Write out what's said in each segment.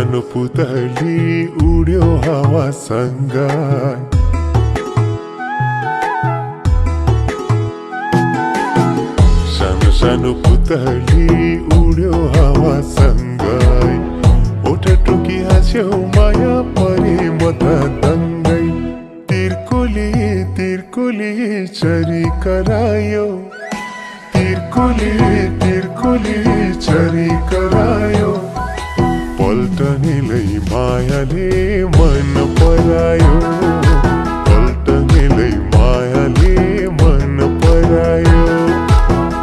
सानो पुतली उड्यो हावासँग सानो सानो पुतली उड्यो हावासँग ओठ टुकी हाँस्यो माया परे म त दङ्गै तिर्कुली तिर्कुली चरी करायो तिर्कुली तिर्कुली चरी करायो पल्टनेलै मायाले मन परायो पल्टनेलै मायाले मन परायो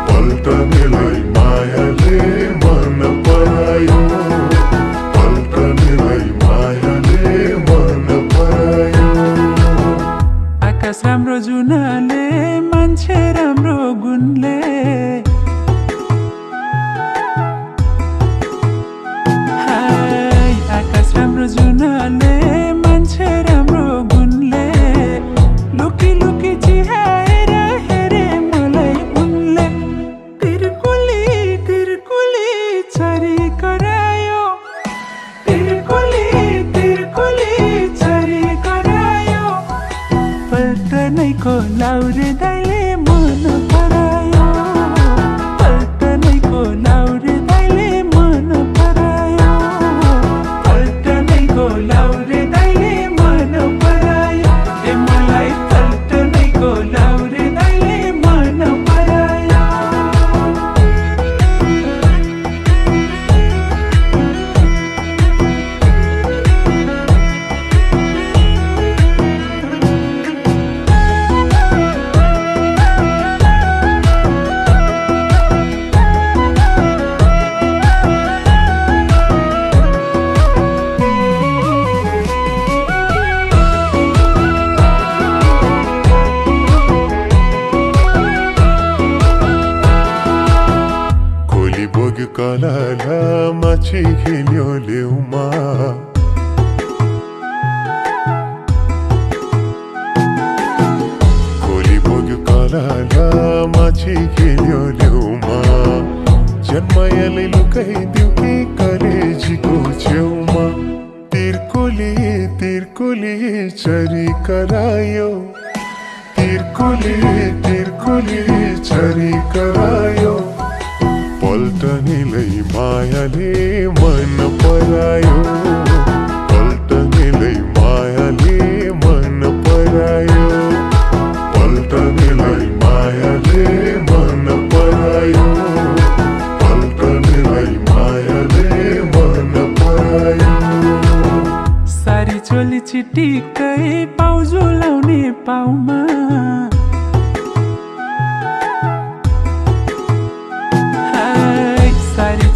पल्टनेलै मायाले मन परायो पल्टनेलै मायाले मन परायो आकाश राम्रो जुनाले मान्छे राम्रो गुणले जुनाले मान्छे राम्रो गुणले लुकी लुकी चिहाएर हेरे मलाई उनले तिर्कुली तिर्कुली चरी करायो तिर्कुली तिर्कुली चरी करायो पल्टनैको लाउरे दाइले मन परायो पल्टनैको लाउरे दाइले मन परायो लाउरे दाइले मन परायो ए मलाई पल्टनैको लाउरे दाइले मन परायो बोग्यो कलाला माछी खेल्यो लेउमा खोली बोग्यो कलाला माछी खेल्यो लेउमा जन्मायाले लुकाइदियो कि कलेजीको छेउमा तिर्कुली तिर्कुली चरी करायो तिर्कुली तिर्कुली चरी करायो पल्टनेलै मायाले मन परायो पल्टनेलै मायाले मन परायो पल्टनेलै मायाले मन परायो पल्टनेलै मायाले मन परायो सारी चोली चिटिक्कै पाउजु लाउने पाउमा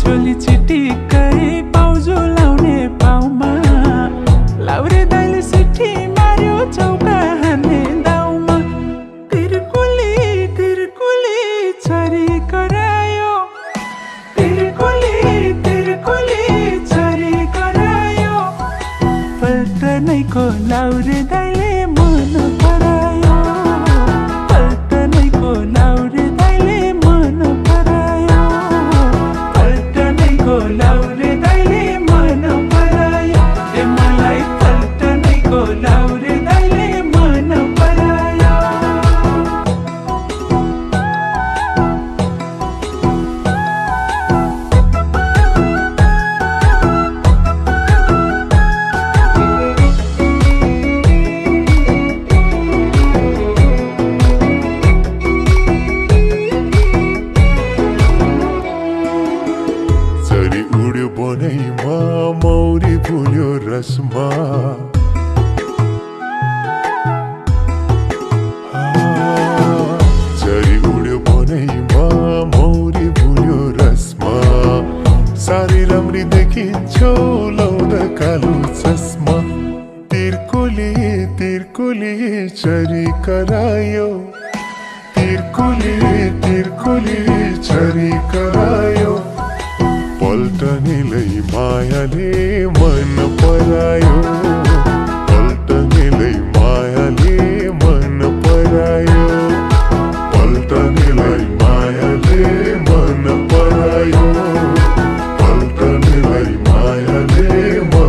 चोली चिटिक्कै पाउजु लाउने पाउमा लाउरे दाइले सिट्ठी मार्यो चौका हान्ने दाउमा तिर्कुली तिर्कुली चरी करायो तिर्कुली तिर्कुली चरी करायो पल्टनैको लाउरे दाइले मन परायो पल्टनैको लाउरे दाइले मन परायो लाउरे दाइले मन परायो ए मलाई पल्टनैको लाउरे दाइले मन परायो बनैमा मौरी फुल्यो रसमा चरी उड्यो बनैमा मौरी फुल्यो रसमा सारी राम्री देखिन्छौ लाउँदा कालो चस्मा तिर्कुली तिर्कुली चरी करायो तिर्कुली तिर्कुली चरी करायो पल्टनेलै मायाले मन परायो पल्टनेलै मायाले मन परायो पल्टनेलै मायाले मन परायो पल्टनेलै मायाले मन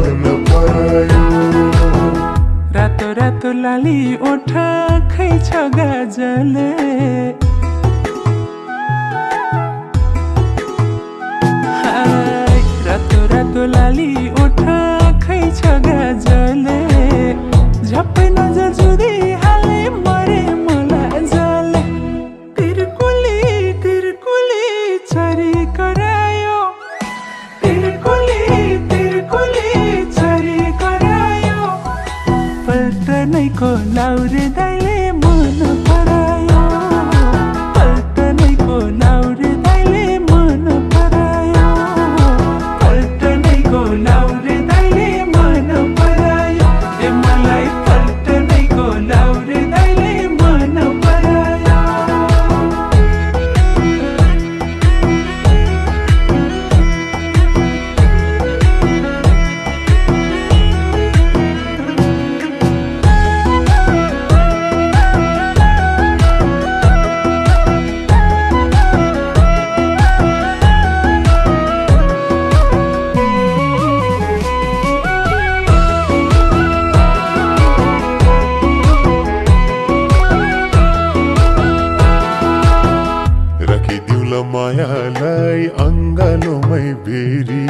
मायालाई अङ्गालोमै बेरी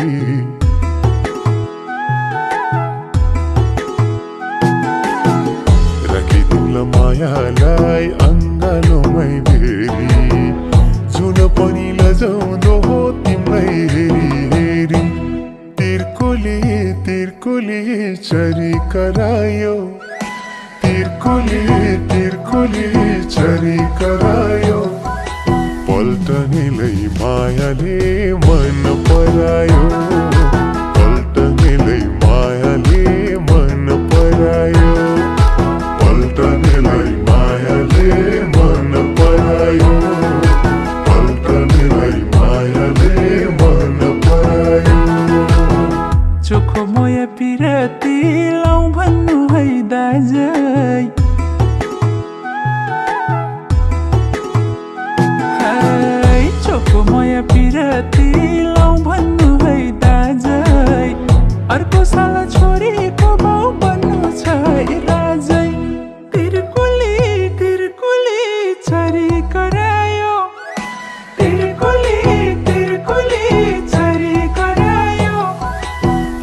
राखिदिउँला मायालाई अङ्गालोमै बेरी जुन पनि लजाउँदो हो तिमीलाई हेरी हेरी तिर्कोले तिर्कोले चरी करायो तिर्कोले तिर्कोले चरी करायो पल्टनेलाई मायाले मन परायो पल्टनेलाई मायाले मन परायो पल्टनेलाई मायाले मन परायो पल्टनेलाई मायाले मन परायो चोखो मोया पिराती लाउँ भन्नु है दाजै चोखो मोया पिराती लाउँ भन्नु है दाजै अर्को साला छोरीको बाउ बन्नु छ है राजै तिर्कोले तिर्कोले चरी करायो तिर्कोले तिर्कोले चरी करायो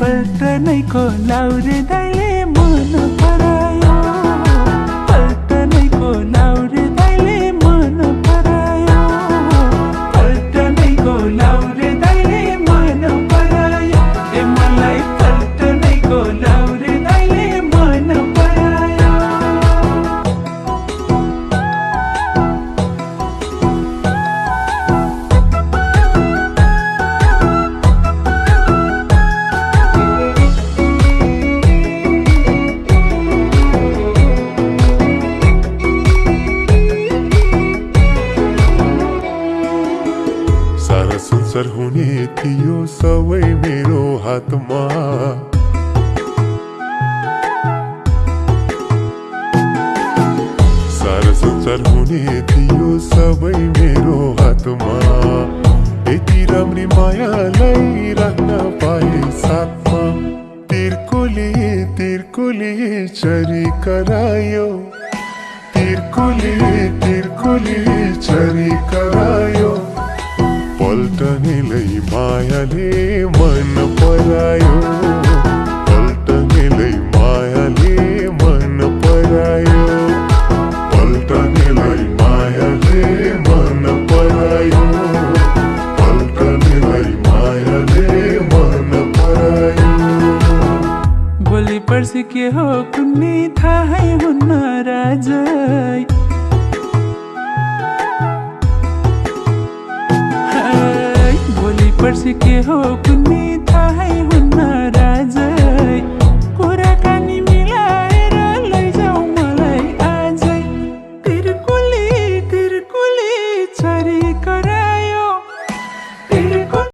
पल्टनैको लाउरे दाइले मन परायो पल्टनैको लाउरे दाइले मन परायो पल्टनैको लाउरे दाइले मन परायो ए मलाई पल्टनैको लाउरे दाइले मन परायो सारा संसार हुने थियो सबै मेरो हातमा सारा संसार हुने थियो सबै मेरो हातमा यति राम्री मायालाई राख्न पाए साथमा तिर्कोले तिर्कोले चरी करायो तिर्कोले तिर्कोले चरी करायो पल्टनेलाई मायाले मन परायो पल्टनेलाई मायाले मन परायो पल्टनेलाई मायाले मन परायो पल्टनेलाई मायाले मन परायो भोलि पर्सि के हो कुन्नी थाहै हुन्न राजै भोलि पर्सि के हो कुन्नी थाहै हुन्न राजै कुराकानी मिलाएर लैजाऊ मलाई आजै तिर्कोले तिर्कोले चरी करा